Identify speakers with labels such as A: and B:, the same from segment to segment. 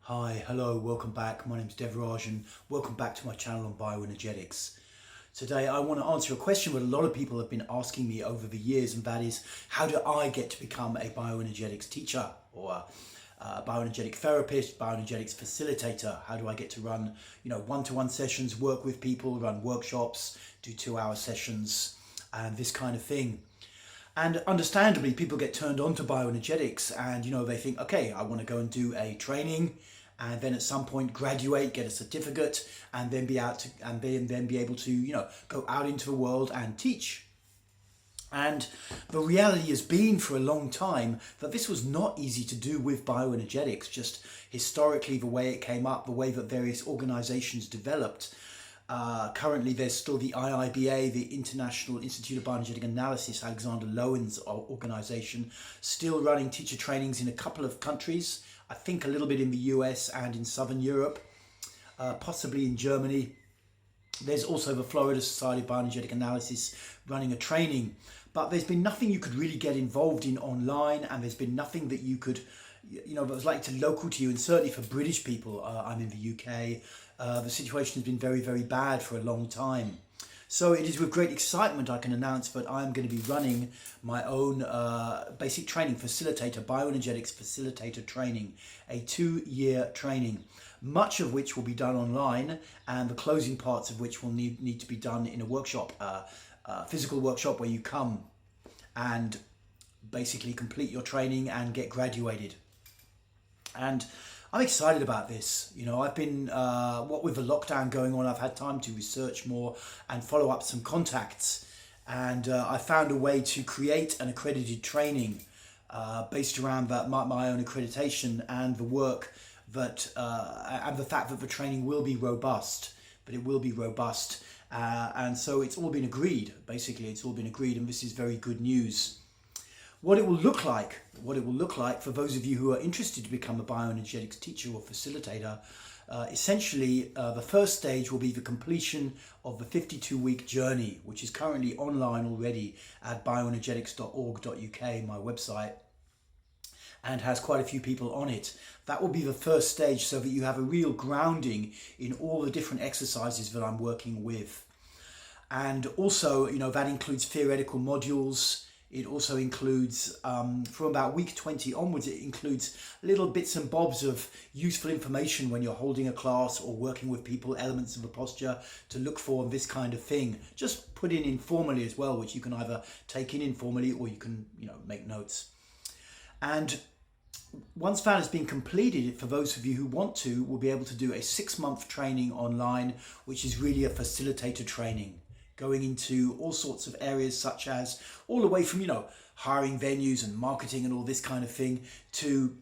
A: Hi, hello, welcome back. My name's Devraj and welcome back to my channel on Bioenergetics. Today I want to answer a question that a lot of people have been asking me over the years, and that is, how do I get to become a bioenergetics teacher or a bioenergetic therapist, bioenergetics facilitator? How do I get to run, one-to-one sessions, work with people, run workshops, do 2-hour sessions, and this kind of thing? And understandably, people get turned on to bioenergetics and, they think, okay, I want to go and do a training and then at some point graduate, get a certificate, and then be able to, go out into the world and teach. And the reality has been for a long time that this was not easy to do with bioenergetics, just historically the way it came up, the way that various organizations developed. Currently, there's still the IIBA, the International Institute of Bioenergetic Analysis, Alexander Lowen's organization, still running teacher trainings in a couple of countries. I think a little bit in the US and in Southern Europe, possibly in Germany. There's also the Florida Society of Bioenergetic Analysis running a training, but there's been nothing you could really get involved in online, and there's been nothing that you could, that was like local to you. And certainly for British people, I'm in the UK, the situation has been very, very bad for a long time. So it is with great excitement I can announce that I'm going to be running my own basic training facilitator, bioenergetics facilitator training, a 2-year training, much of which will be done online, and the closing parts of which will need to be done in a workshop, physical workshop where you come and basically complete your training and get graduated. And I'm excited about this. I've been, what with the lockdown going on, I've had time to research more and follow up some contacts. And I found a way to create an accredited training based around my own accreditation and the work that, and the fact that the training will be robust, but it will be robust. And so it's all been agreed, basically, it's all been agreed, and this is very good news. What it will look like for those of you who are interested to become a bioenergetics teacher or facilitator, essentially the first stage will be the completion of the 52-week journey, which is currently online already at bioenergetics.org.uk, my website, and has quite a few people on it. That will be the first stage, so that you have a real grounding in all the different exercises that I'm working with. And also, that includes theoretical modules. It also includes, from about week 20 onwards, it includes little bits and bobs of useful information when you're holding a class or working with people, elements of a posture to look for, and this kind of thing. Just put in informally as well, which you can either take in informally or you can, make notes. And once that has been completed, for those of you who want to, we'll be able to do a 6-month training online, which is really a facilitator training, going into all sorts of areas, such as all the way from, hiring venues and marketing and all this kind of thing, to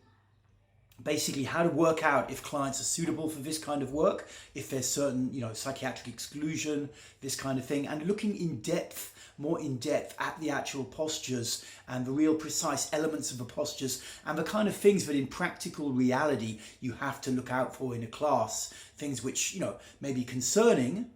A: basically how to work out if clients are suitable for this kind of work, if there's certain, psychiatric exclusion, this kind of thing, and looking more in depth at the actual postures and the real precise elements of the postures and the kind of things that in practical reality you have to look out for in a class, things which, may be concerning.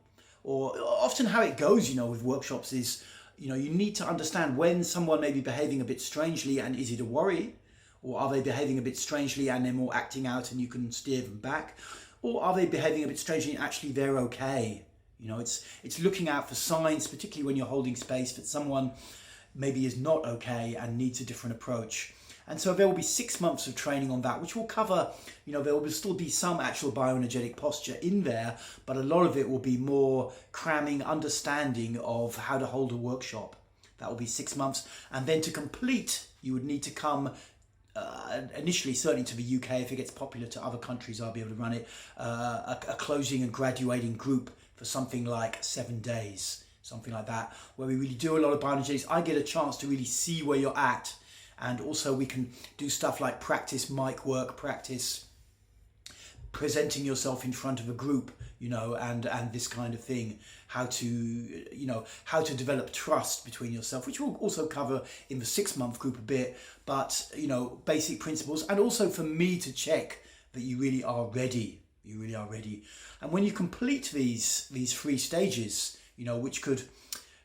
A: Or often how it goes, with workshops is, you need to understand when someone may be behaving a bit strangely, and is it a worry? Or are they behaving a bit strangely and they're more acting out and you can steer them back? Or are they behaving a bit strangely and actually they're okay? It's looking out for signs, particularly when you're holding space, that someone maybe is not okay and needs a different approach. And so there will be 6 months of training on that, which will cover, there will still be some actual bioenergetic posture in there, but a lot of it will be more cramming understanding of how to hold a workshop. That will be 6 months. And then to complete, you would need to come initially, certainly to the UK. If it gets popular to other countries, I'll be able to run it, a closing and graduating group for something like 7 days, something like that, where we really do a lot of bioenergetics. I get a chance to really see where you're at. And also we can do stuff like practice mic work, practice presenting yourself in front of a group, and this kind of thing. How to develop trust between yourself, which we'll also cover in the 6-month group a bit. But, basic principles, and also for me to check that you really are ready. You really are ready. And when you complete these 3 stages, which could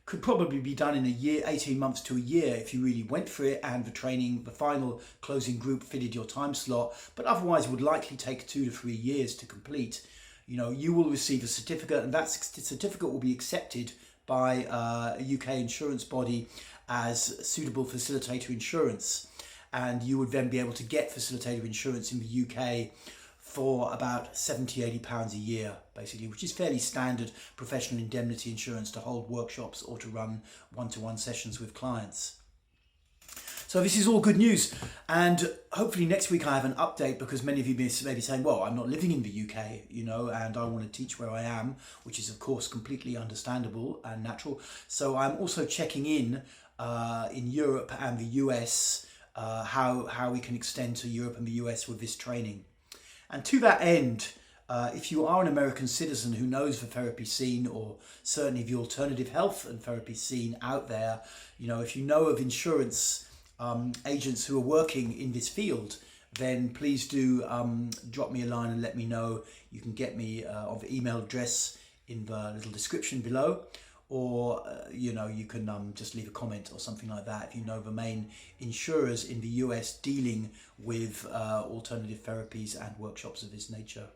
A: could probably be done in a year, 18 months to a year if you really went for it and the training, the final closing group fitted your time slot, but otherwise would likely take 2 to 3 years to complete. You know, you will receive a certificate, and that certificate will be accepted by a UK insurance body as suitable facilitator insurance, and you would then be able to get facilitator insurance in the UK for about £70–80 a year, basically, which is fairly standard professional indemnity insurance to hold workshops or to run one-to-one sessions with clients. So this is all good news, and hopefully next week I have an update, because many of you may be saying, well, I'm not living in the UK, you know, and I want to teach where I am, which is of course completely understandable and natural. So I'm also checking in Europe and the US, how we can extend to Europe and the US with this training. And to that end, if you are an American citizen who knows the therapy scene, or certainly the alternative health and therapy scene out there, you know, if you know of insurance agents who are working in this field, then please do drop me a line and let me know. You can get me on the email address in the little description below, or you know, you can just leave a comment or something like that if you know the main insurers in the US dealing with alternative therapies and workshops of this nature.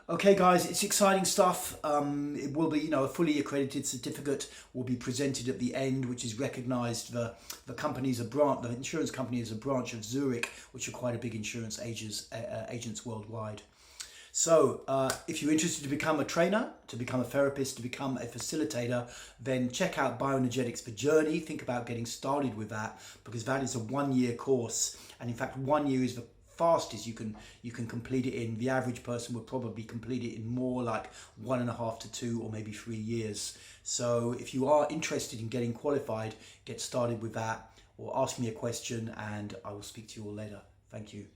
A: Okay guys, it's exciting stuff. It will be, you know, a fully accredited certificate will be presented at the end, which is recognised. The insurance company is a branch of Zurich, which are quite a big insurance agents worldwide. So if you're interested to become a trainer, to become a therapist, to become a facilitator, then check out Bioenergetics, the journey. Think about getting started with that, because that is a 1-year course, and in fact 1 year is the fastest you can complete it in. The average person would probably complete it in more like 1.5 to 2 or maybe 3 years. So if you are interested in getting qualified, get started with that, or ask me a question and I will speak to you all later. Thank you.